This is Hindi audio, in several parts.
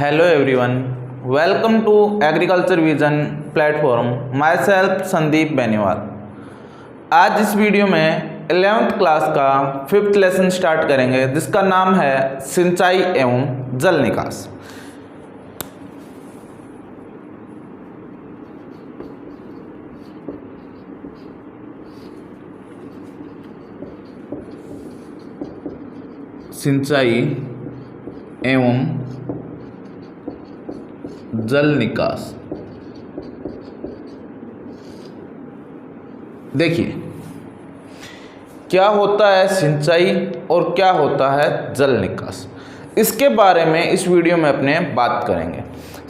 Hello everyone, welcome to agriculture vision platform. My self Sandeep Beniwal. आज इस वीडियो में 11th क्लास का 5th लेसन स्टार्ट करेंगे, जिसका नाम है सिंचाई एवं जल निकास। सिंचाई एवं जल निकास। देखिए, क्या होता है सिंचाई और क्या होता है जल निकास, इसके बारे में इस वीडियो में अपने बात करेंगे।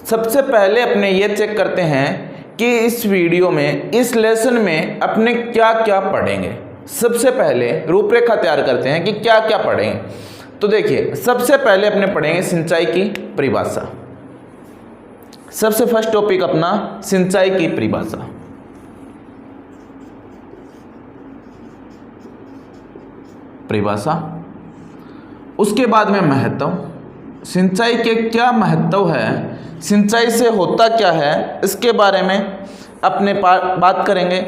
सबसे पहले अपने ये चेक करते हैं कि इस वीडियो में, इस लेसन में अपने क्या क्या पढ़ेंगे। सबसे पहले रूपरेखा तैयार करते हैं कि क्या क्या पढ़ेंगे। तो देखिए, सबसे पहले अपने पढ़ेंगे सिंचाई की परिभाषा। सबसे फर्स्ट टॉपिक अपना सिंचाई की परिभाषा। उसके बाद में महत्व, सिंचाई के क्या महत्व है, सिंचाई से होता क्या है, इसके बारे में अपने बात करेंगे।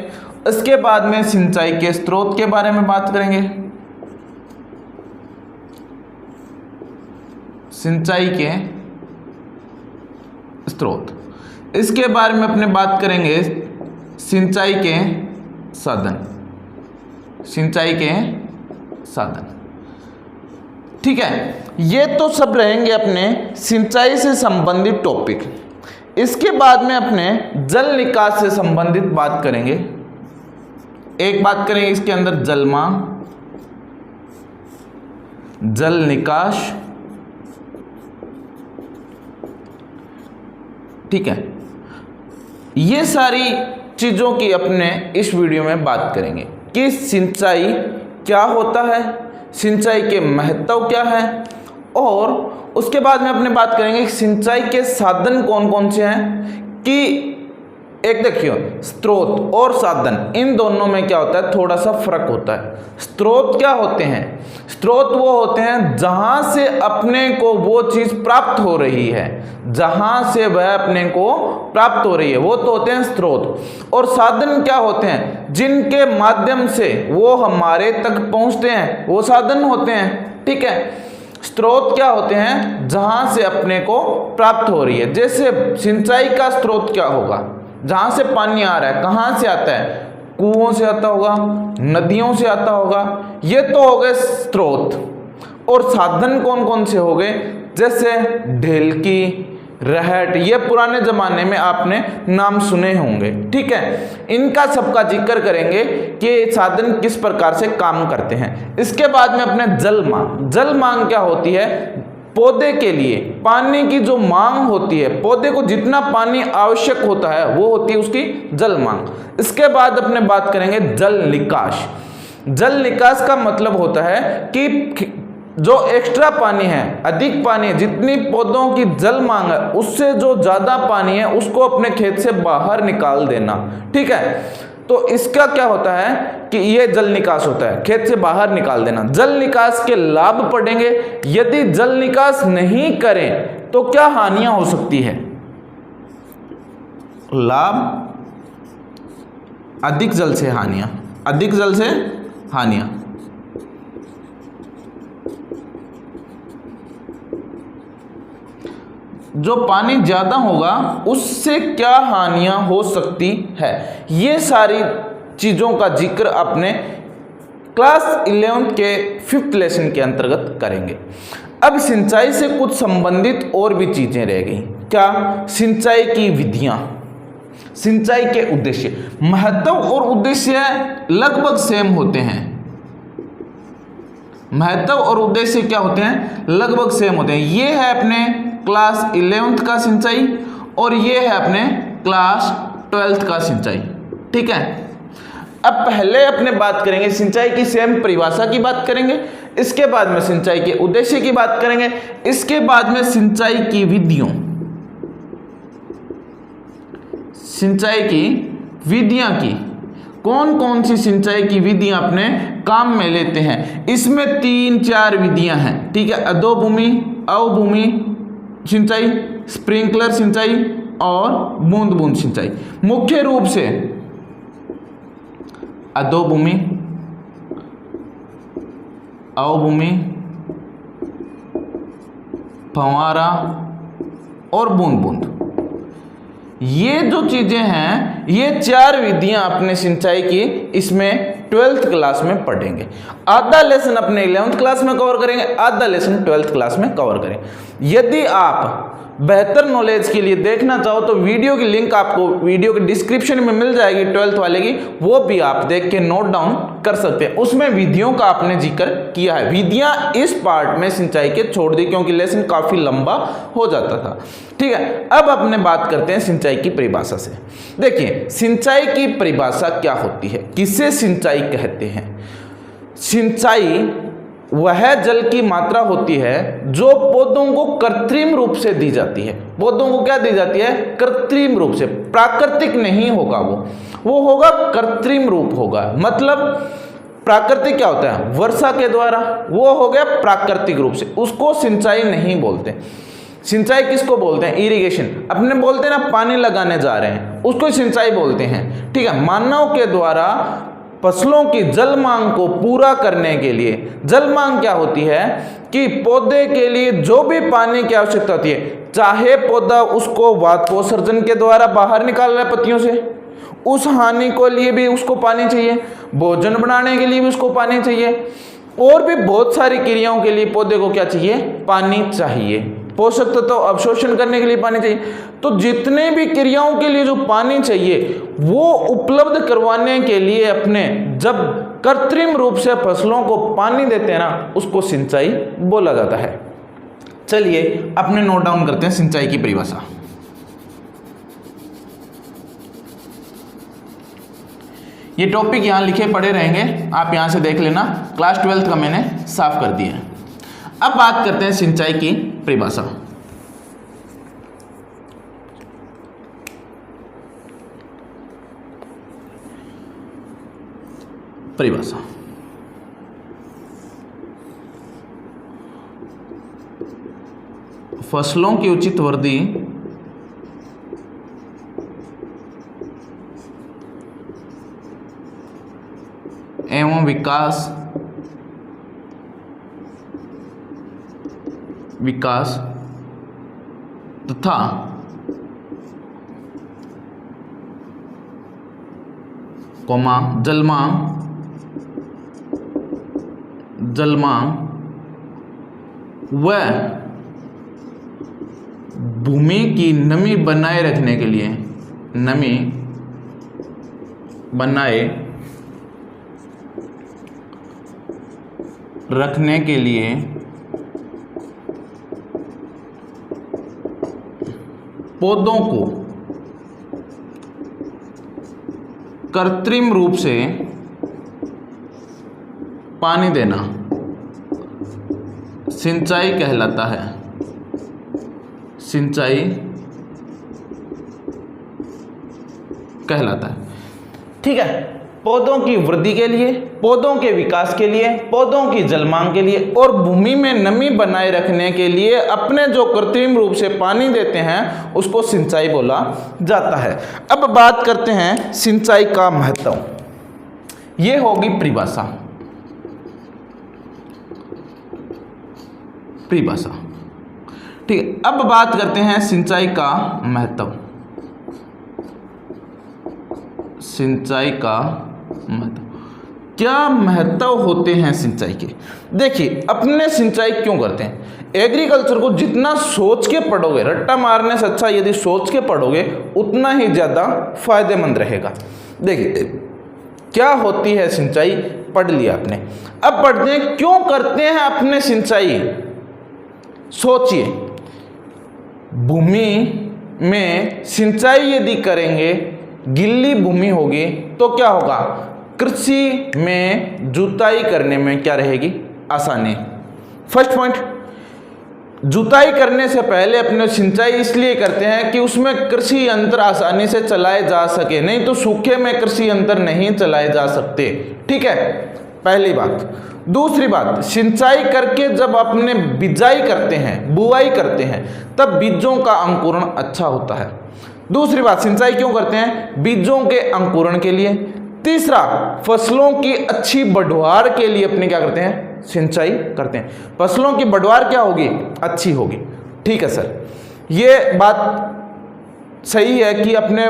इसके बाद में सिंचाई के स्रोत के बारे में बात करेंगे। सिंचाई के स्रोत, इसके बारे में अपने बात करेंगे सिंचाई के साधन। सिंचाई के साधन, ठीक है। ये तो सब रहेंगे अपने सिंचाई से संबंधित टॉपिक। इसके बाद में अपने जल निकास से संबंधित बात करेंगे। एक बात करेंगे इसके अंदर जलमांग, जल निकास, ठीक है। ये सारी चीज़ों की अपने इस वीडियो में बात करेंगे कि सिंचाई क्या होता है, सिंचाई के महत्व क्या है, और उसके बाद में अपने बात करेंगे कि सिंचाई के साधन कौन कौन से हैं। कि एक देखिए, स्रोत और साधन, इन दोनों में क्या होता है, थोड़ा सा फर्क होता है। स्रोत क्या होते हैं? स्रोत वो होते हैं जहां से अपने को वो चीज प्राप्त हो रही है, जहां से वह अपने को प्राप्त हो रही है, वो तो होते हैं स्रोत। और साधन क्या होते हैं? जिनके माध्यम से वो हमारे तक पहुंचते हैं, वो साधन होते हैं, ठीक है। स्रोत क्या होते हैं? जहां से अपने को प्राप्त हो रही है। जैसे सिंचाई का स्रोत क्या होगा? जहां से पानी आ रहा है। कहां से आता है? कुओं से आता होगा, नदियों से आता होगा। ये तो हो गए स्रोत। और साधन कौन कौन से हो गए? जैसे ढेलकी, रहट, ये पुराने जमाने में आपने नाम सुने होंगे, ठीक है। इनका सबका जिक्र करेंगे कि साधन किस प्रकार से काम करते हैं। इसके बाद में अपने जल मांग। जल मांग क्या होती है? पौधे के लिए पानी की जो मांग होती है, पौधे को जितना पानी आवश्यक होता है, वो होती है उसकी जल मांग। इसके बाद अपने बात करेंगे जल निकास। जल निकास का मतलब होता है कि जो एक्स्ट्रा पानी है, अधिक पानी है, जितनी पौधों की जल मांग है, उससे जो ज्यादा पानी है उसको अपने खेत से बाहर निकाल देना, ठीक है। तो इसका क्या होता है कि ये जल निकास होता है, खेत से बाहर निकाल देना। जल निकास के लाभ पढ़ेंगे। यदि जल निकास नहीं करें तो क्या हानियां हो सकती है? लाभ, अधिक जल से हानियां, अधिक जल से हानियां। जो पानी ज्यादा होगा उससे क्या हानियां हो सकती है, ये सारी चीजों का जिक्र अपने क्लास 11th के 5th लेसन के अंतर्गत करेंगे। अब सिंचाई से कुछ संबंधित और भी चीजें रह गई। क्या? सिंचाई की विधियां, सिंचाई के उद्देश्य। महत्व और उद्देश्य लगभग सेम होते हैं। महत्व और उद्देश्य क्या होते हैं? लगभग सेम होते हैं। ये है अपने क्लास 11th का सिंचाई और ये है अपने क्लास 12th का सिंचाई, ठीक है। अब पहले अपने बात करेंगे सिंचाई की सेम परिभाषा की बात करेंगे। इसके बाद में सिंचाई के उद्देश्य की बात करेंगे। इसके बाद में सिंचाई की विधियों, सिंचाई की विधियां की कौन कौन सी सिंचाई की विधियां अपने काम में लेते हैं। इसमें 3-4 विधियां हैं, ठीक है। अधोभूमि, अवभूमि, सिंचाई, स्प्रिंकलर सिंचाई और बूंद बूंद सिंचाई। मुख्य रूप से अधोभूमि, अवभूमि, फव्वारा और बूंद बूंद, ये जो चीजें हैं, ये 4 विधियां अपने सिंचाई की इसमें 12th क्लास में पढ़ेंगे। आधा लेसन अपने 11th क्लास में कवर करेंगे, आधा लेसन 12th क्लास में कवर करेंगे। यदि आप बेहतर नॉलेज के लिए देखना चाहो तो वीडियो की लिंक आपको वीडियो के डिस्क्रिप्शन में मिल जाएगी 12th वाले की, वो भी आप देख के नोट डाउन कर सकते हैं। उसमें विधियों का आपने जिक्र किया है। विधियां इस पार्ट में सिंचाई के छोड़ दी क्योंकि लेसन काफी लंबा हो जाता था। ठीक है, अब अपने बात करते हैं सिंचाई की परिभाषा से। देखिए, सिंचाई की परिभाषा क्या होती है, किसे सिंचाई कहते हैं। सिंचाई वह जल की मात्रा होती है जो पौधों को कृत्रिम रूप से दी जाती है। पौधों को क्या दी जाती है? कृत्रिम रूप से, प्राकृतिक नहीं होगा वो होगा कृत्रिम रूप होगा। मतलब प्राकृतिक क्या होता है? वर्षा के द्वारा, वो हो गया प्राकृतिक रूप से, उसको सिंचाई नहीं बोलते। सिंचाई किसको बोलते हैं? इरिगेशन। अपने बोलते हैं ना पानी लगाने जा रहे हैं, उसको सिंचाई बोलते हैं। ठीक है, मानव के द्वारा फसलों की जल मांग को पूरा करने के लिए, जल मांग क्या होती है कि पौधे के लिए जो भी पानी की आवश्यकता होती है, चाहे पौधा उसको वातोत्सर्जन के द्वारा बाहर निकाल रहा है पत्तियों से, उस हानि को लिए भी उसको पानी चाहिए, भोजन बनाने के लिए भी उसको पानी चाहिए, और भी बहुत सारी क्रियाओं के लिए पौधे को क्या चाहिए? पानी चाहिए। पोषक तत्व अवशोषण करने के लिए पानी चाहिए। तो जितने भी क्रियाओं के लिए जो पानी चाहिए वो उपलब्ध करवाने के लिए अपने जब कृत्रिम रूप से फसलों को पानी देते हैं ना, उसको सिंचाई बोला जाता है। चलिए अपने नोट डाउन करते हैं सिंचाई की परिभाषा। ये टॉपिक यहाँ लिखे पड़े रहेंगे, आप यहाँ से देख लेना। क्लास 12th का मैंने साफ कर दिया है। अब बात करते हैं सिंचाई की परिभाषा। परिभाषा फसलों की उचित वृद्धि एवं विकास तथा जलमांग व भूमि की नमी बनाए रखने के लिए पौधों को कृत्रिम रूप से पानी देना सिंचाई कहलाता है। सिंचाई कहलाता है। ठीक है, पौधों की वृद्धि के लिए, पौधों के विकास के लिए, पौधों की जलमांग के लिए और भूमि में नमी बनाए रखने के लिए अपने जो कृत्रिम रूप से पानी देते हैं उसको सिंचाई बोला जाता है। अब बात करते हैं सिंचाई का महत्व। ये होगी परिभाषा। ठीक है, अब बात करते हैं सिंचाई का महत्व। सिंचाई का महत्व, क्या महत्व होते हैं सिंचाई के? देखिए, अपने सिंचाई क्यों करते हैं? एग्रीकल्चर को जितना सोच के पढ़ोगे, रट्टा मारने से अच्छा यदि सोच के पढ़ोगे उतना ही ज़्यादा फायदेमंद रहेगा। देखिए क्या होती है सिंचाई, पढ़ लिया आपने। अब पढ़ते हैं क्यों करते हैं अपने सिंचाई। सोचिए, भूमि में सिंचाई यदि करेंगे, गिल्ली भूमि होगी तो क्या होगा? कृषि में जुताई करने में क्या रहेगी? आसानी। फर्स्ट पॉइंट, जुताई करने से पहले अपने सिंचाई इसलिए करते हैं कि उसमें कृषि यंत्र आसानी से चलाए जा सके, नहीं तो सूखे में कृषि यंत्र नहीं चलाए जा सकते। ठीक है, पहली बात। दूसरी बात, सिंचाई करके जब अपने बिजाई करते हैं, बुआई करते हैं, तब बीजों का अंकुरण अच्छा होता है। दूसरी बात, सिंचाई क्यों करते हैं? बीजों के अंकुरण के लिए। तीसरा, फसलों की अच्छी बढ़वार के लिए अपने क्या करते हैं? सिंचाई करते हैं। फसलों की बढ़वार क्या होगी? अच्छी होगी। ठीक है सर, ये बात सही है कि अपने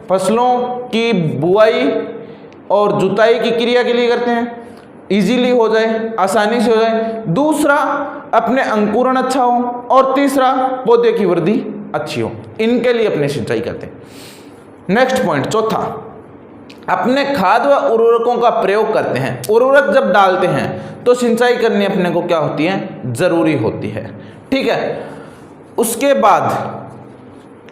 फसलों की बुआई और जुताई की क्रिया के लिए करते हैं, इजीली हो जाए, आसानी से हो जाए। दूसरा, अपने अंकुरण अच्छा हो, और तीसरा, पौधे की वृद्धि अच्छी हो, इनके लिए अपने सिंचाई करते हैं। नेक्स्ट पॉइंट, चौथा, अपने खाद व उर्वरकों का प्रयोग करते हैं। उर्वरक जब डालते हैं तो सिंचाई करनी अपने को क्या होती है? जरूरी होती है। ठीक है, उसके बाद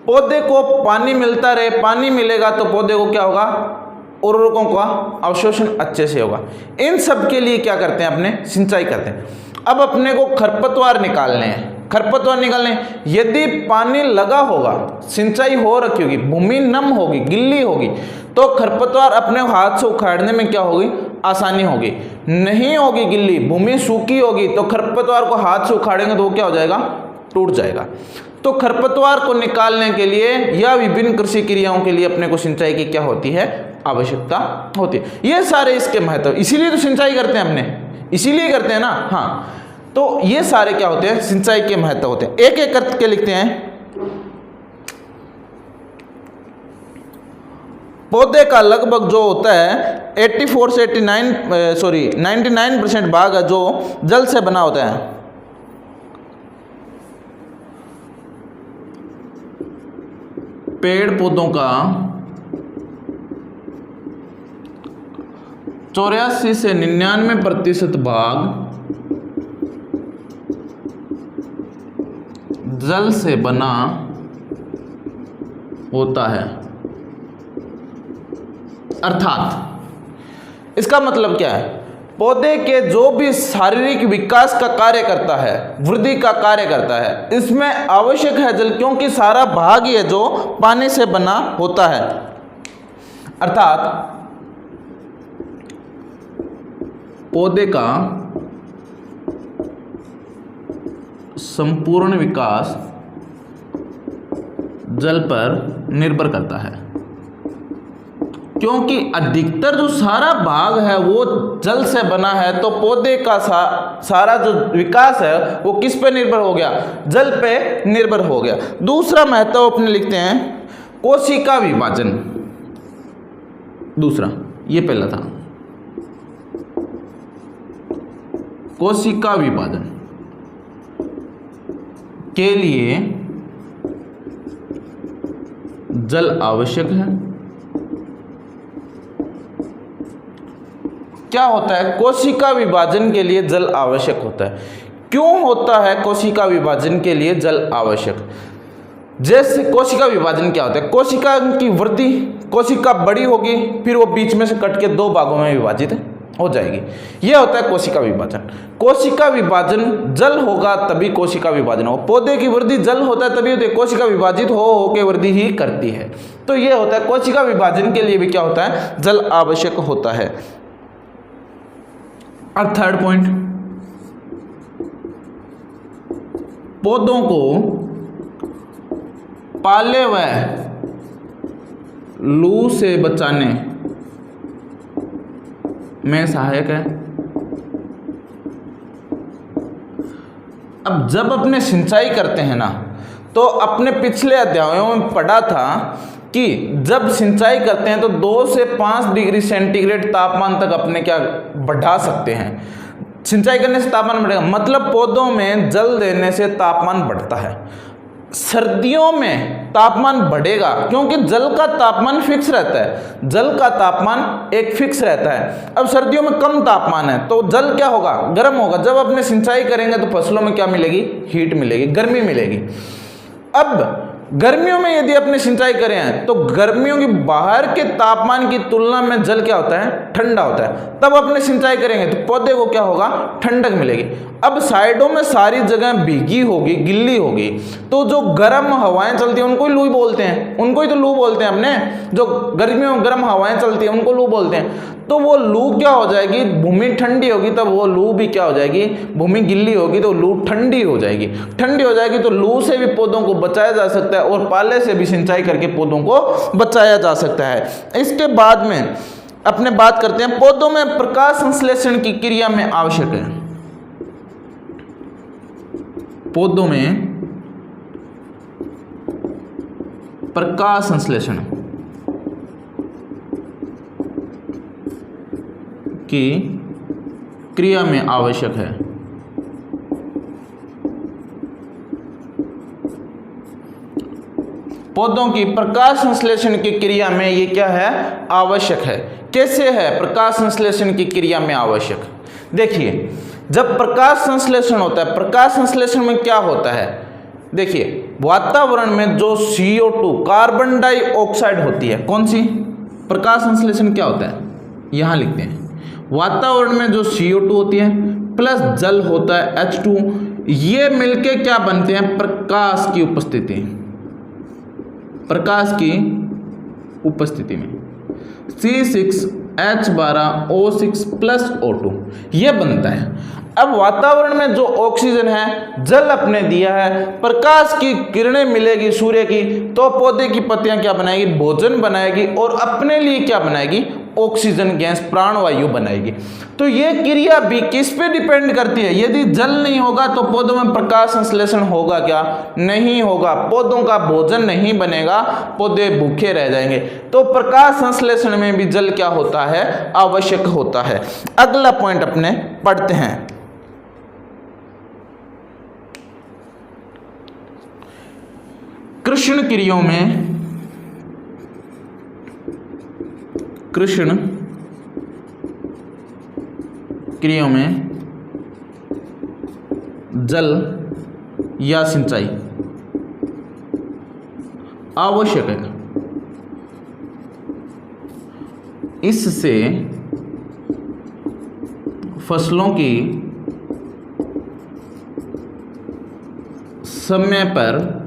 पौधे को पानी मिलता रहे, पानी मिलेगा तो पौधे को क्या होगा? उर्वरकों का अवशोषण अच्छे से होगा। इन सब के लिए क्या करते हैं? अपने सिंचाई करते हैं। अब अपने को खरपतवार निकालने हैं। खरपतवार निकालने, यदि पानी लगा होगा, सिंचाई हो रखी होगी, भूमि नम होगी, गिल्ली होगी, तो खरपतवार अपने हाथ से उखाड़ने में क्या होगी? आसानी होगी। नहीं होगी गिल्ली, भूमि सूखी होगी, तो खरपतवार को हाथ से उखाड़ेंगे तो वो क्या हो जाएगा? टूट जाएगा। तो खरपतवार को निकालने के लिए या विभिन्न कृषि क्रियाओं के लिए अपने को सिंचाई की क्या होती है? आवश्यकता होती है। ये सारे इसके महत्व, इसीलिए तो सिंचाई करते हैं हमने, इसीलिए करते हैं ना। हाँ, तो ये सारे क्या होते हैं? सिंचाई के महत्व होते हैं। एक एक करके लिखते हैं। पौधे का लगभग जो होता है 84 से 99% भाग है जो जल से बना होता है। पेड़ पौधों का 84 से 99% भाग जल से बना होता है। अर्थात इसका मतलब क्या है? पौधे के जो भी शारीरिक विकास का कार्य करता है, वृद्धि का कार्य करता है, इसमें आवश्यक है जल, क्योंकि सारा भाग ही है जो पानी से बना होता है। अर्थात पौधे का संपूर्ण विकास जल पर निर्भर करता है, क्योंकि अधिकतर जो सारा भाग है वो जल से बना है। तो पौधे का सारा जो विकास है वो किस पे निर्भर हो गया? जल पे निर्भर हो गया। दूसरा महत्व अपने लिखते हैं, कोशिका विभाजन। दूसरा, ये पहला था, कोशिका विभाजन के लिए जल आवश्यक है। क्या होता है? कोशिका विभाजन के लिए जल आवश्यक होता है। क्यों होता है कोशिका विभाजन के लिए जल आवश्यक? जैसे कोशिका विभाजन क्या होता है? कोशिका की वृद्धि, कोशिका बड़ी होगी, फिर वो बीच में से कट के 2 भागों में विभाजित हो जाएगी। यह होता है कोशिका विभाजन। कोशिका विभाजन जल होगा तभी कोशिका विभाजन होगा। पौधे की वृद्धि जल होता है तभी होती है, कोशिका विभाजित हो के वृद्धि ही करती है। तो यह होता है कोशिका विभाजन के लिए भी क्या होता है? जल आवश्यक होता है। अब थर्ड पॉइंट, पौधों को पाले व लू से बचाने में सहायक है। अब जब अपने सिंचाई करते हैं ना, तो अपने पिछले अध्यायों में पढ़ा था कि जब सिंचाई करते हैं तो 2 से 5 डिग्री सेंटीग्रेड तापमान तक अपने क्या बढ़ा सकते हैं। सिंचाई करने से तापमान बढ़ेगा, मतलब पौधों में जल देने से तापमान बढ़ता है। सर्दियों में तापमान बढ़ेगा क्योंकि जल का तापमान फिक्स रहता है, जल का तापमान एक फिक्स रहता है। अब सर्दियों में कम तापमान है तो जल क्या होगा? गर्म होगा। जब अपने सिंचाई करेंगे तो फसलों में क्या मिलेगी? हीट मिलेगी, गर्मी मिलेगी। अब गर्मियों में यदि अपने सिंचाई करें तो गर्मियों की बाहर के तापमान की तुलना में जल क्या होता है? ठंडा होता है। तब अपने सिंचाई करेंगे तो पौधे को क्या होगा? ठंडक मिलेगी। अब साइडों में सारी जगह भीगी होगी, गिल्ली होगी, तो जो गर्म हवाएं चलती हैं उनको ही लू बोलते हैं, उनको ही तो लू बोलते हैं। हमने जो गर्मियों में गर्म हवाएं चलती हैं उनको लू बोलते हैं। तो वो लू क्या हो जाएगी, भूमि ठंडी होगी तब वो लू भी क्या हो जाएगी, भूमि गिल्ली होगी तो लू ठंडी हो जाएगी। ठंडी हो जाएगी तो लू से भी पौधों को बचाया जा सकता है और पाले से भी सिंचाई करके पौधों को बचाया जा सकता है। इसके बाद में अपने बात करते हैं पौधों में प्रकाश संश्लेषण की क्रिया में आवश्यक है। पौधों में प्रकाश संश्लेषण की क्रिया में आवश्यक है। पौधों की प्रकाश संश्लेषण की क्रिया में ये क्या है, आवश्यक है। कैसे है प्रकाश संश्लेषण की क्रिया में आवश्यक? देखिए जब प्रकाश संश्लेषण होता है, प्रकाश संश्लेषण में क्या होता है, देखिए वातावरण में जो CO2 कार्बन डाइऑक्साइड होती है, कौन सी, प्रकाश संश्लेषण क्या होता है, यहां लिखते हैं वातावरण में जो CO2 होती है प्लस जल होता है H2, ये मिलके क्या बनते हैं, प्रकाश की उपस्थिति, प्रकाश की उपस्थिति में C6H12O6 प्लस O2 ये बनता है। अब वातावरण में जो ऑक्सीजन है, जल अपने दिया है, प्रकाश की किरणें मिलेगी सूर्य की, तो पौधे की पत्तियां क्या बनाएगी, भोजन बनाएगी और अपने लिए क्या बनाएगी, ऑक्सीजन गैस प्राणवायु बनाएगी। तो ये क्रिया भी किस पे डिपेंड करती है, यदि जल नहीं होगा तो पौधों में प्रकाश संश्लेषण होगा क्या, नहीं होगा, पौधों का भोजन नहीं बनेगा, पौधे भूखे रह जाएंगे। तो प्रकाश संश्लेषण में भी जल क्या होता है, आवश्यक होता है। अगला पॉइंट अपने पढ़ते हैं, कृष्ण क्रियाओं में, कृष्ण क्रियाओं में जल या सिंचाई आवश्यक है। इससे फसलों की समय पर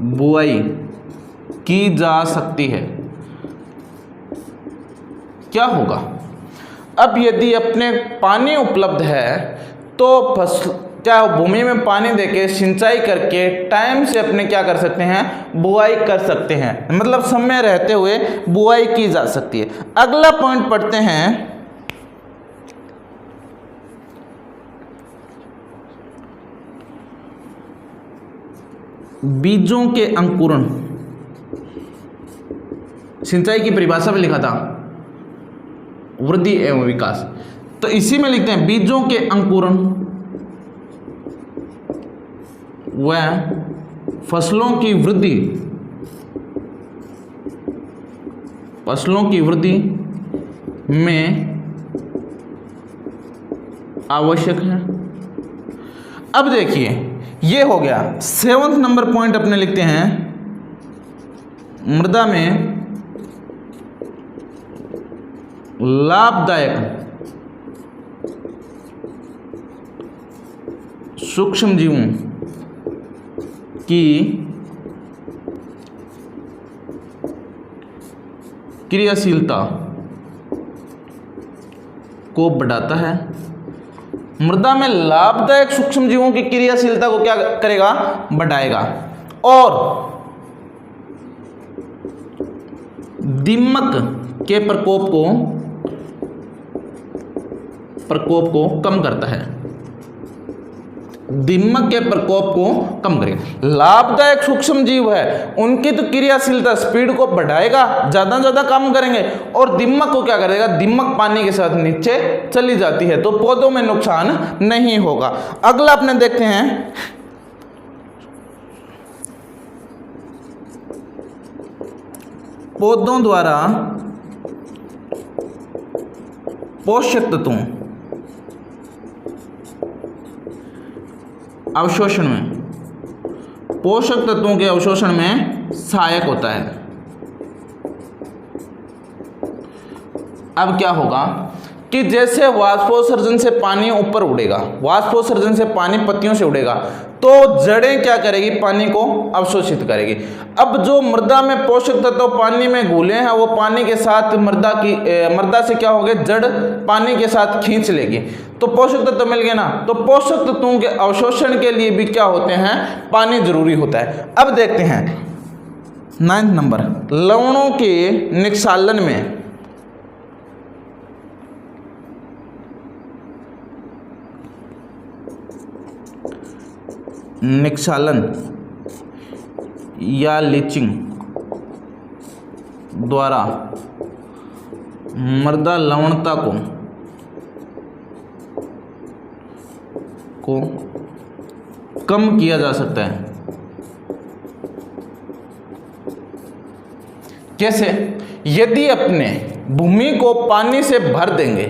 बुआई की जा सकती है। क्या होगा, अब यदि अपने पानी उपलब्ध है तो फसल क्या भूमि में पानी देके सिंचाई करके टाइम से अपने क्या कर सकते हैं, बुआई कर सकते हैं, मतलब समय रहते हुए बुआई की जा सकती है। अगला पॉइंट पढ़ते हैं, बीजों के अंकुरण, सिंचाई की परिभाषा में लिखा था वृद्धि एवं विकास, तो इसी में लिखते हैं बीजों के अंकुरण व फसलों की वृद्धि, फसलों की वृद्धि में आवश्यक है। अब देखिए ये हो गया। 7वां नंबर पॉइंट अपने लिखते हैं, मृदा में लाभदायक सूक्ष्म जीवों की क्रियाशीलता को बढ़ाता है। मृदा में लाभदायक सूक्ष्म जीवों की क्रियाशीलता को क्या करेगा, बढ़ाएगा। और दीमक के प्रकोप को कम करता है, दीमक के प्रकोप को कम करेगा। लाभदायक सूक्ष्म जीव है, उनकी तो क्रियाशीलता स्पीड को बढ़ाएगा, ज्यादा ज्यादा काम करेंगे, और दीमक को क्या करेगा, दीमक पानी के साथ नीचे चली जाती है, तो पौधों में नुकसान नहीं होगा। अगला अपने देखते हैं, पौधों द्वारा पोषक तत्वों अवशोषण में, पोषक तत्वों के अवशोषण में सहायक होता है। अब क्या होगा, कि जैसे वाष्पोत्सर्जन से पानी ऊपर उड़ेगा, वाष्पोत्सर्जन से पानी पत्तियों से उड़ेगा, तो जड़ें क्या करेगी, पानी को अवशोषित करेगी। अब जो मृदा में पोषक तत्व पानी में घुले हैं वो पानी के साथ मृदा से क्या हो गए, जड़ पानी के साथ खींच लेगी, तो पोषक तत्व मिल गए ना। तो पोषक तत्वों के अवशोषण के लिए भी क्या होते हैं, पानी जरूरी होता है। अब देखते हैं 9 नंबर, लवणों के निक्षालन में निक्षालन या लीचिंग द्वारा मृदा लवणता को कम किया जा सकता है। कैसे? यदि अपने भूमि को पानी से भर देंगे,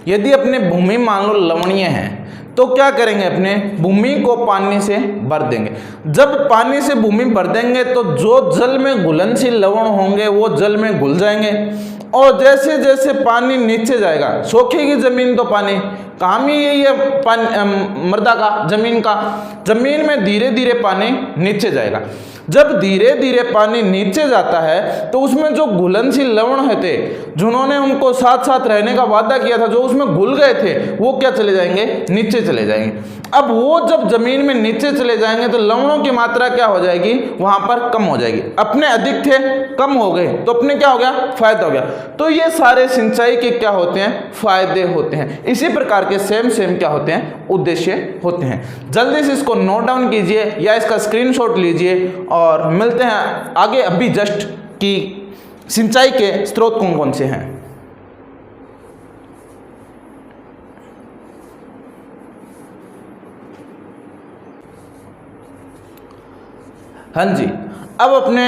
यदि अपने भूमि मान लो लवणीय है, तो क्या करेंगे, अपने भूमि को पानी से भर देंगे। जब पानी से भूमि भर देंगे तो जो जल में घुलनशील लवण होंगे वो जल में घुल जाएंगे, और जैसे जैसे पानी नीचे जाएगा, सोखेगी जमीन तो पानी काम ही यही है मृदा का, जमीन में धीरे धीरे पानी नीचे जाएगा। जब धीरे धीरे पानी नीचे जाता है तो उसमें जो घुलनशील लवण होते, जिन्होंने उनको साथ साथ रहने का वादा किया था, जो उसमें घुल गए थे, वो क्या चले जाएंगे, नीचे चले जाएंगे। अब वो जब जमीन में नीचे चले जाएंगे तो लवणों की मात्रा क्या हो जाएगी, वहां पर कम हो जाएगी। अपने अधिक थे, कम हो गए, तो अपने क्या हो गया, फायदा हो गया। तो ये सारे सिंचाई के क्या होते हैं, फायदे होते हैं। इसी प्रकार के सेम क्या होते हैं, उद्देश्य होते हैं। जल्दी से इसको नोट डाउन कीजिए या इसका स्क्रीनशॉट लीजिए, और मिलते हैं आगे अभी जस्ट कि सिंचाई के स्रोत कौन कौन से हैं। हाँ जी, अब अपने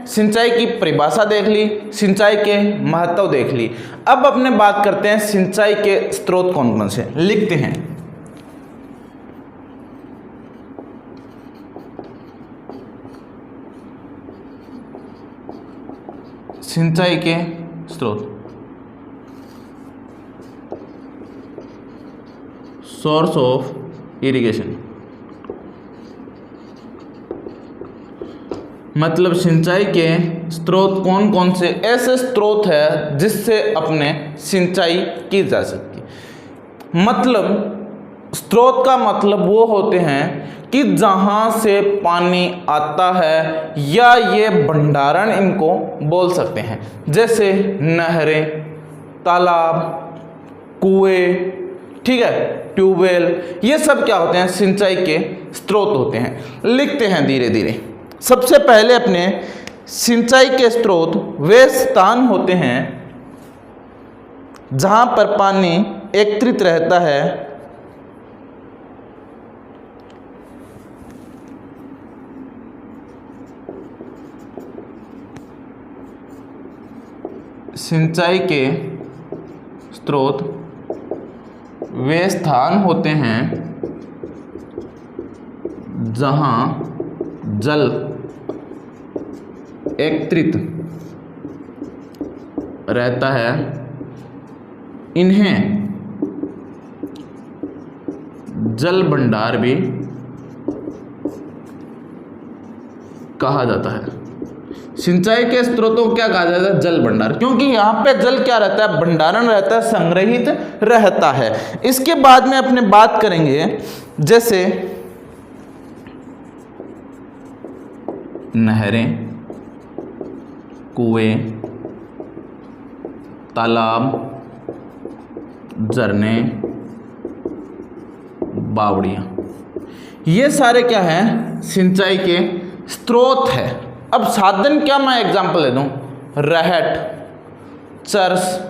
सिंचाई की परिभाषा देख ली, सिंचाई के महत्व देख ली। अब अपने बात करते हैं सिंचाई के स्रोत कौन कौन से। लिखते हैं सिंचाई के स्रोत, सोर्स ऑफ इरिगेशन, मतलब सिंचाई के स्रोत कौन कौन से ऐसे स्रोत है जिससे अपने सिंचाई की जा सकती। मतलब स्रोत का मतलब वो होते हैं कि जहां से पानी आता है, या ये भंडारण इनको बोल सकते हैं, जैसे नहरें, तालाब, कुएं, ठीक है, ट्यूबवेल, ये सब क्या होते हैं, सिंचाई के स्रोत होते हैं। लिखते हैं धीरे धीरे। सबसे पहले अपने सिंचाई के स्रोत वे स्थान होते हैं जहां पर पानी एकत्रित रहता है सिंचाई के स्रोत वे स्थान होते हैं जहां जल एकत्रित रहता है। इन्हें जल भंडार भी कहा जाता है। सिंचाई के स्रोतों को क्या कहा जाता है, जल भंडार, क्योंकि यहाँ पे जल क्या रहता है, भंडारण रहता है, संग्रहित रहता है। इसके बाद में अपने बात करेंगे जैसे नहरें, कुएं, तालाब, झरने, बावड़ियां, ये सारे क्या हैं, सिंचाई के स्रोत है। अब साधन क्या, मैं एग्जांपल दे दूं, रहट, चर्स,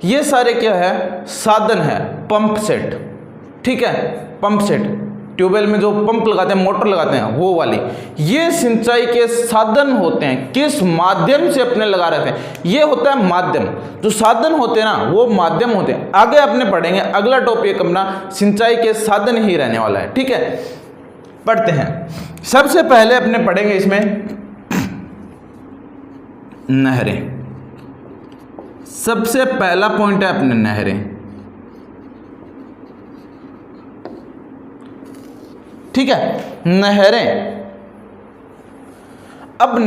ये सारे क्या है, साधन है। पंप सेट, ठीक है, पंप सेट, ट्यूबवेल में जो पंप लगाते हैं, मोटर लगाते हैं, वो वाली, ये सिंचाई के साधन होते हैं। किस माध्यम से अपने लगा रहते हैं, ये होता है माध्यम। जो साधन होते हैं ना, वो माध्यम होते हैं। आगे अपने पढ़ेंगे, अगला टॉपिक अपना सिंचाई के साधन ही रहने वाला है, ठीक है। पढ़ते हैं। सबसे पहले अपने पढ़ेंगे इसमें नहरें। सबसे पहला पॉइंट है अपने नहरें। ठीक है। नहरें, अब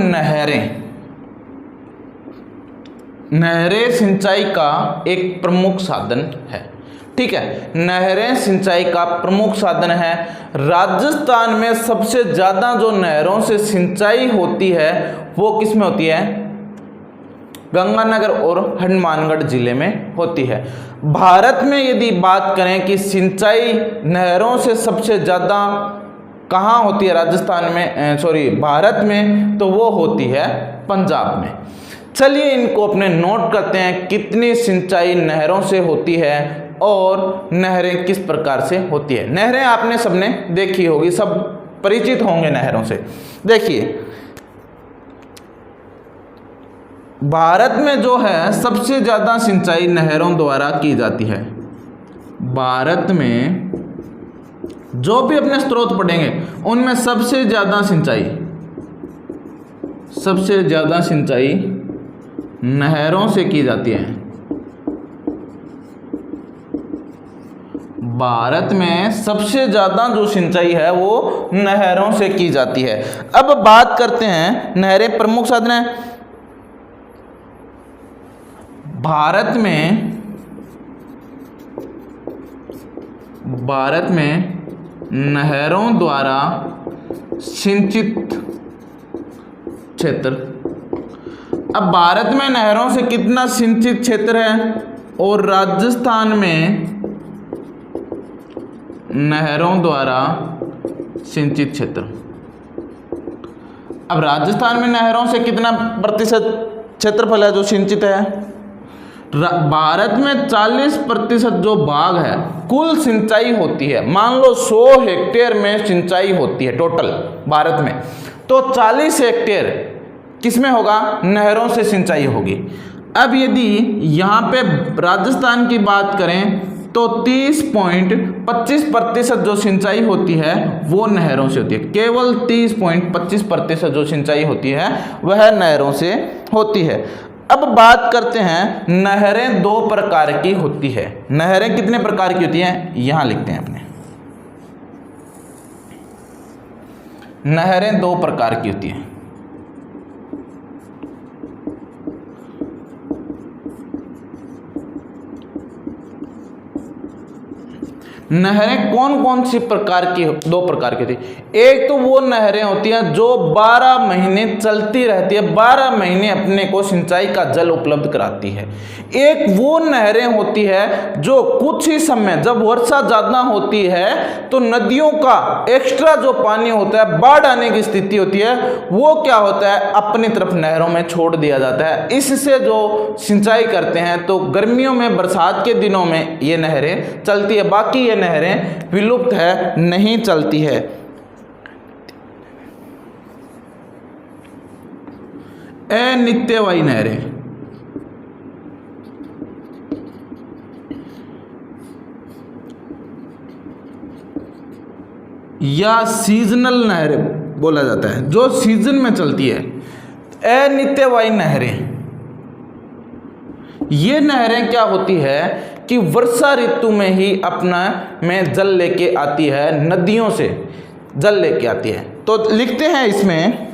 नहरें सिंचाई का एक प्रमुख साधन है। ठीक है, नहरें सिंचाई का प्रमुख साधन है। राजस्थान में सबसे ज़्यादा जो नहरों से सिंचाई होती है वो किस में होती है? गंगानगर और हनुमानगढ़ जिले में होती है। भारत में यदि बात करें कि सिंचाई नहरों से सबसे ज़्यादा कहाँ होती है राजस्थान में, भारत में, तो वो होती है पंजाब में। चलिए इनको अपने नोट करते हैं, कितनी सिंचाई नहरों से होती है और नहरें किस प्रकार से होती है। नहरें आपने सबने देखी होगी, सब परिचित होंगे नहरों से। देखिए भारत में जो है सबसे ज़्यादा सिंचाई नहरों द्वारा की जाती है। भारत में जो भी अपने स्रोत पढ़ेंगे उनमें सबसे ज़्यादा सिंचाई नहरों से की जाती है। भारत में सबसे ज़्यादा जो सिंचाई है वो नहरों से की जाती है। अब बात करते हैं, नहरें प्रमुख साधन है। भारत में नहरों द्वारा सिंचित क्षेत्र, अब भारत में नहरों से कितना सिंचित क्षेत्र है और राजस्थान में नहरों द्वारा सिंचित क्षेत्र। अब राजस्थान में नहरों से कितना प्रतिशत क्षेत्रफल है जो सिंचित है? भारत में 40% जो भाग है कुल सिंचाई होती है। मान लो 100 हेक्टेयर में सिंचाई होती है टोटल भारत में, तो 40 हेक्टेयर किसमें होगा? नहरों से सिंचाई होगी। अब यदि यहाँ पे राजस्थान की बात करें तो 30.25% जो सिंचाई होती है वो नहरों से होती है। केवल 30.25% जो सिंचाई होती है वह नहरों से होती है। अब बात करते हैं, नहरें 2 प्रकार की होती है। नहरें कितने प्रकार की होती हैं? यहाँ लिखते हैं अपने, नहरें 2 प्रकार की होती हैं। नहरें कौन कौन सी प्रकार की? 2 प्रकार की होती है। एक तो वो नहरें होती हैं जो 12 महीने चलती रहती है, 12 महीने अपने को सिंचाई का जल उपलब्ध कराती है। एक वो नहरें होती है जो कुछ ही समय, जब वर्षा ज़्यादा होती है तो नदियों का एक्स्ट्रा जो पानी होता है, बाढ़ आने की स्थिति होती है, वो क्या होता है अपनी तरफ नहरों में छोड़ दिया जाता है। इससे जो सिंचाई करते हैं तो गर्मियों में, बरसात के दिनों में ये नहरें चलती है, बाकी ये नहरें विलुप्त है, नहीं चलती है। अनित्यवाही नहरें, या सीजनल नहरें बोला जाता है, जो सीजन में चलती है। अनित्यवाही नहरें, ये नहरें क्या होती है कि वर्षा ऋतु में ही अपना में जल लेके आती है, नदियों से जल लेके आती है। तो लिखते हैं इसमें,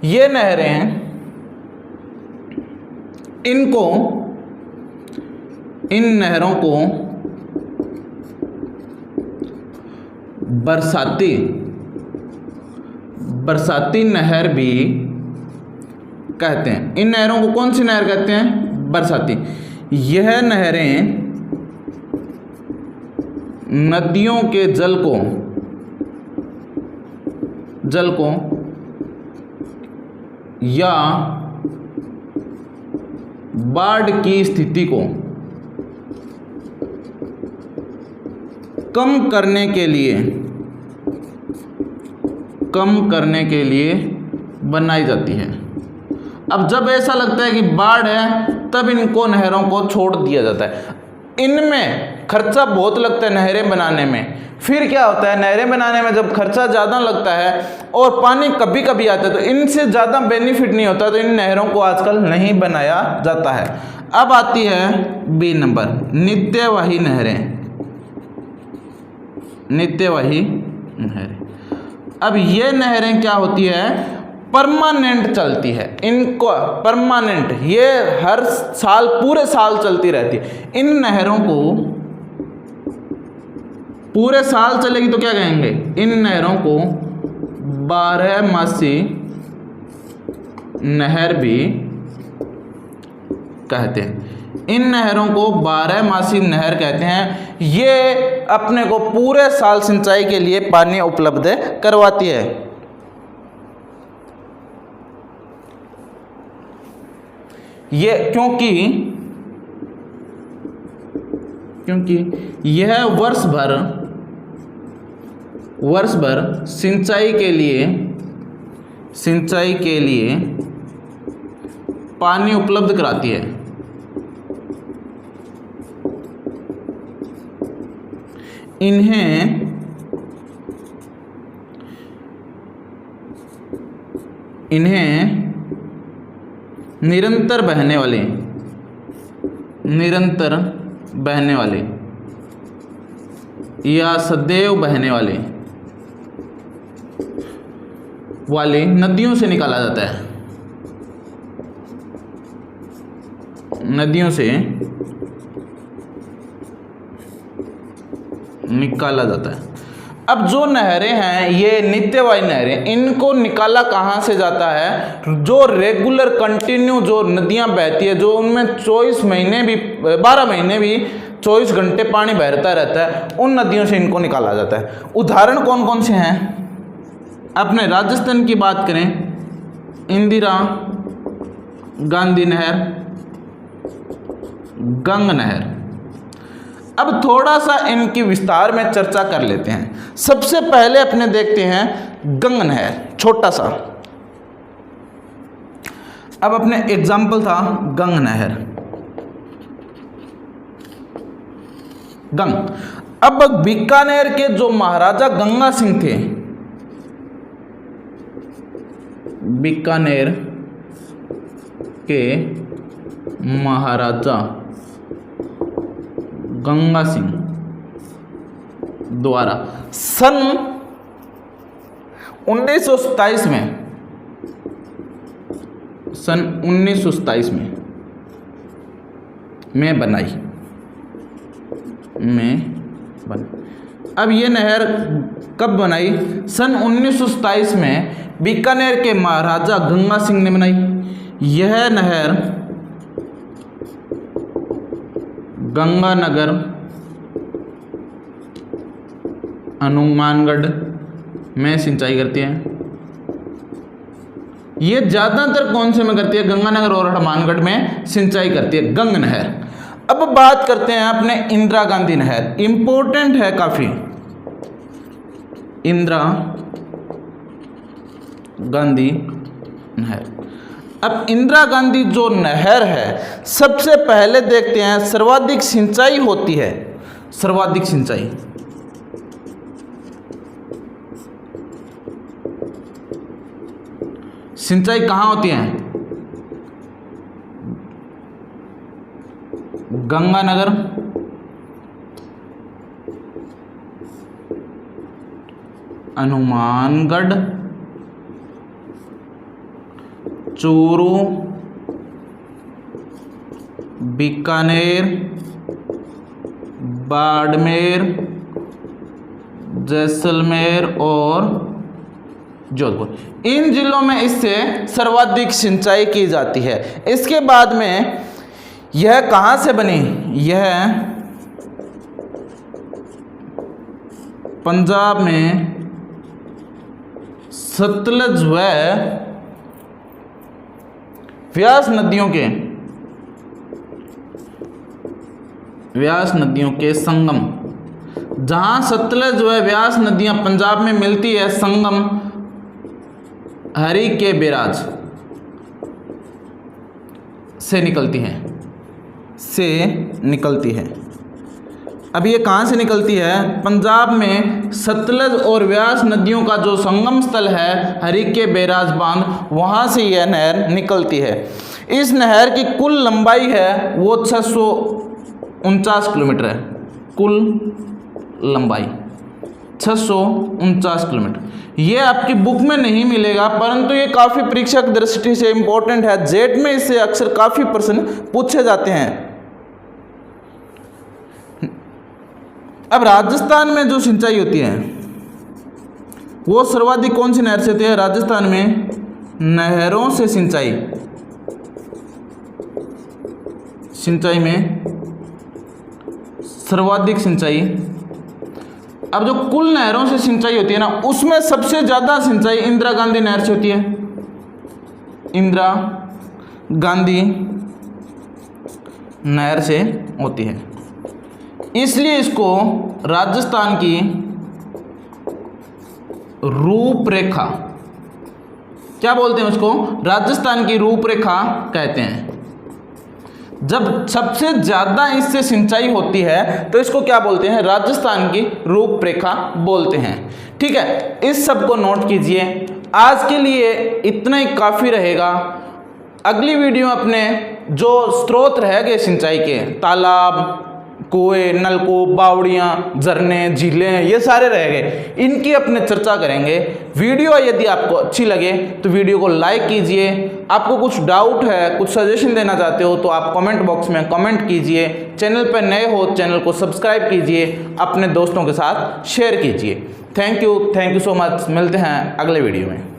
ये नहरें, इन नहरों को बरसाती नहर भी कहते हैं। इन नहरों को कौन सी नहर कहते हैं? बरसाती। यह नहरें नदियों के जल को या बाढ़ की स्थिति को कम करने के लिए बनाई जाती है। अब जब ऐसा लगता है कि बाढ़ है तब इनको नहरों को छोड़ दिया जाता है। इनमें खर्चा बहुत लगता है नहरें बनाने में। फिर क्या होता है, नहरें बनाने में जब खर्चा ज़्यादा लगता है और पानी कभी कभी आता है तो इनसे ज़्यादा बेनिफिट नहीं होता, तो इन नहरों को आजकल नहीं बनाया जाता है। अब आती है बी नंबर, नित्यवाही नहरें। नित्यवाही नहरें, अब ये नहरें क्या होती है, परमानेंट चलती है। इनको परमानेंट, ये हर साल पूरे साल चलती रहती है। इन नहरों को पूरे साल चलेगी तो क्या कहेंगे, इन नहरों को 12मासी नहर भी कहते हैं। इन नहरों को 12मासी नहर कहते हैं। ये अपने को पूरे साल सिंचाई के लिए पानी उपलब्ध करवाती है। ये क्योंकि यह वर्ष भर सिंचाई के लिए पानी उपलब्ध कराती है। इन्हें निरंतर बहने वाले या सदैव बहने वाली नदियों से निकाला जाता है। नदियों से निकाला जाता है। अब जो नहरें हैं, ये नित्यवाही नहरें, इनको निकाला कहाँ से जाता है, जो रेगुलर कंटिन्यू जो नदियाँ बहती है, जो उनमें 12 महीने भी 24 घंटे पानी बहता रहता है, उन नदियों से इनको निकाला जाता है। उदाहरण कौन कौन से हैं, अपने राजस्थान की बात करें, इंदिरा गांधी नहर, गंग नहर। अब थोड़ा सा इनकी विस्तार में चर्चा कर लेते हैं। सबसे पहले अपने देखते हैं गंग नहर, छोटा सा। अब अपने एग्जाम्पल था गंग नहर, गंग। अब बीकानेर के जो महाराजा गंगा सिंह थे, बीकानेर के महाराजा गंगा सिंह द्वारा सन 1927 में बनाई। अब ये नहर कब बनाई, सन 1927 में बीकानेर के महाराजा गंगा सिंह ने बनाई। यह नहर गंगानगर, हनुमानगढ़ में सिंचाई करती है। ये ज़्यादातर कौन से में करती है, गंगानगर और हनुमानगढ़ में सिंचाई करती है गंग नहर। अब बात करते हैं अपने इंदिरा गांधी नहर, इंपॉर्टेंट है काफ़ी। इंदिरा गांधी नहर, अब इंदिरा गांधी जो नहर है, सबसे पहले देखते हैं सर्वाधिक सिंचाई होती है। सर्वाधिक सिंचाई कहाँ होती है, गंगानगर, हनुमानगढ़, चूरू, बीकानेर, बाड़मेर, जैसलमेर और जोधपुर। इन जिलों में इससे सर्वाधिक सिंचाई की जाती है। इसके बाद में यह कहाँ से बनी, यह पंजाब में सतलज व व्यास नदियों के संगम, जहां सतलज व व्यास नदियां पंजाब में मिलती है, संगम हरि के बैराज से निकलती है। अब ये कहाँ से निकलती है, पंजाब में सतलज और व्यास नदियों का जो संगम स्थल है हरि के बैराज बांध, वहाँ से यह नहर निकलती है। इस नहर की कुल लंबाई है वो 649 किलोमीटर है। कुल लंबाई 649 किलोमीटर। ये आपकी बुक में नहीं मिलेगा, परंतु ये काफ़ी परीक्षा की दृष्टि से इम्पोर्टेंट है। जेट में इससे अक्सर काफ़ी प्रश्न पूछे जाते हैं। अब राजस्थान में जो सिंचाई होती है वो सर्वाधिक कौन सी नहर से होती है? राजस्थान में नहरों से सिंचाई में सर्वाधिक सिंचाई। अब जो कुल नहरों से सिंचाई होती है ना, उसमें सबसे ज़्यादा सिंचाई इंदिरा गांधी नहर से होती है। इंदिरा गांधी नहर से होती है, इसलिए इसको राजस्थान की रूपरेखा क्या बोलते हैं? उसको राजस्थान की रूपरेखा कहते हैं। जब सबसे ज़्यादा इससे सिंचाई होती है तो इसको क्या बोलते हैं? राजस्थान की रूपरेखा बोलते हैं। ठीक है, इस सब को नोट कीजिए। आज के लिए इतना ही काफ़ी रहेगा। अगली वीडियो अपने जो स्रोत रह गए सिंचाई के, तालाब, कुएं, नलकूप, बावड़ियाँ, झरने, झीलें, ये सारे रह गए, इनकी अपने चर्चा करेंगे। वीडियो यदि आपको अच्छी लगे तो वीडियो को लाइक कीजिए। आपको कुछ डाउट है, कुछ सजेशन देना चाहते हो तो आप कमेंट बॉक्स में कमेंट कीजिए। चैनल पर नए हो चैनल को सब्सक्राइब कीजिए, अपने दोस्तों के साथ शेयर कीजिए। Thank you so much. मिलते हैं अगले वीडियो में।